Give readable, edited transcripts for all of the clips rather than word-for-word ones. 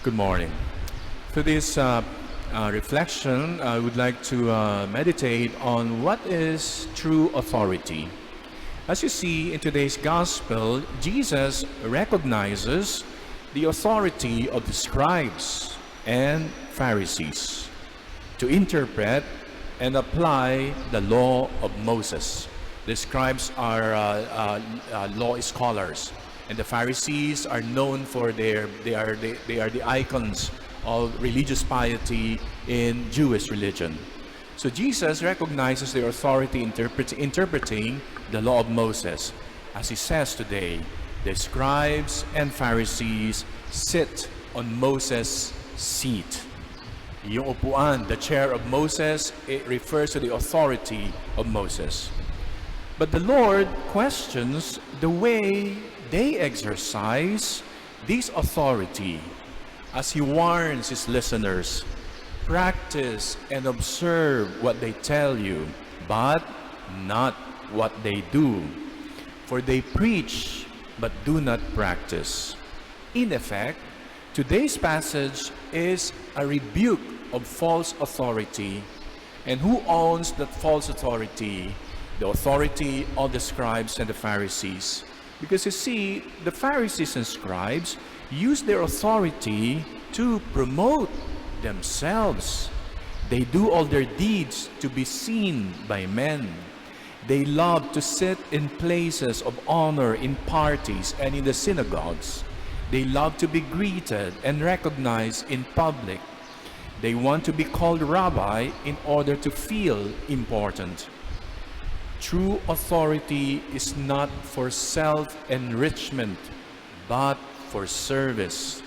Good morning. For this reflection, I would like to meditate on what is true authority. As you see in today's Gospel, Jesus recognizes the authority of the scribes and Pharisees to interpret and apply the law of Moses. The scribes are law scholars, and the Pharisees are known for they are the icons of religious piety in Jewish religion. So Jesus recognizes their authority interpreting the law of Moses. As he says today, the scribes and Pharisees sit on Moses' seat. Yung upuan, the chair of Moses, it refers to the authority of Moses. But the Lord questions the way they exercise this authority as he warns his listeners, practice and observe what they tell you, but not what they do. For they preach, but do not practice. In effect, today's passage is a rebuke of false authority. And who owns that false authority? The authority of the scribes and the Pharisees. Because you see, the Pharisees and scribes use their authority to promote themselves. They do all their deeds to be seen by men. They love to sit in places of honor in parties and in the synagogues. They love to be greeted and recognized in public. They want to be called rabbi in order to feel important. True authority is not for self-enrichment, but for service.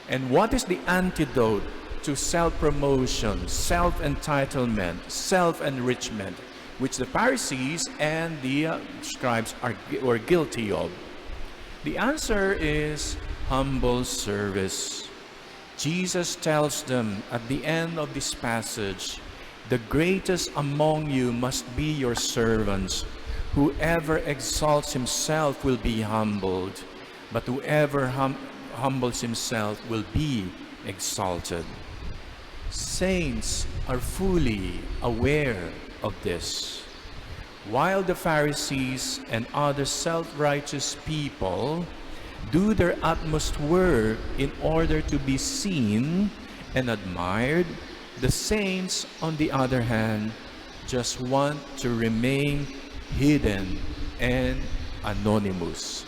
And what is the antidote to self-promotion, self-entitlement, self-enrichment, which the Pharisees and the scribes were guilty of? The answer is humble service. Jesus tells them at the end of this passage, "The greatest among you must be your servants. Whoever exalts himself will be humbled, but whoever humbles himself will be exalted." Saints are fully aware of this. While the Pharisees and other self-righteous people do their utmost work in order to be seen and admired, the saints, on the other hand, just want to remain hidden and anonymous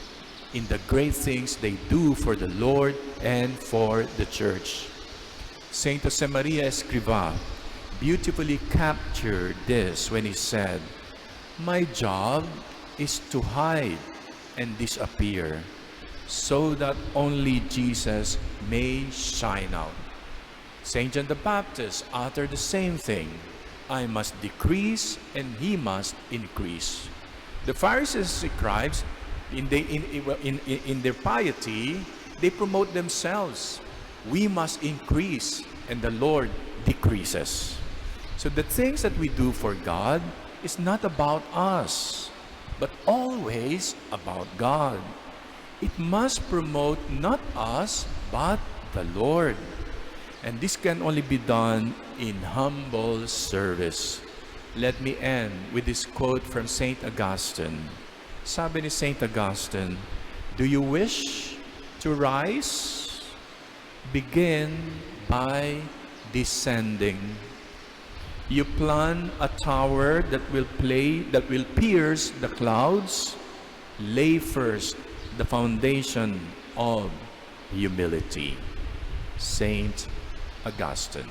in the great things they do for the Lord and for the Church. Saint Josemaria Escrivá beautifully captured this when he said, "My job is to hide and disappear so that only Jesus may shine out." Saint John the Baptist uttered the same thing, "I must decrease and he must increase." The Pharisees and scribes, in their piety, they promote themselves. We must increase and the Lord decreases. So the things that we do for God is not about us, but always about God. It must promote not us, but the Lord. And this can only be done in humble service. Let me end with this quote from St. Augustine. Sabi ni St. Augustine, "Do you wish to rise? Begin by descending. You plan a tower that will pierce the clouds. Lay first the foundation of humility." Saint Augustine.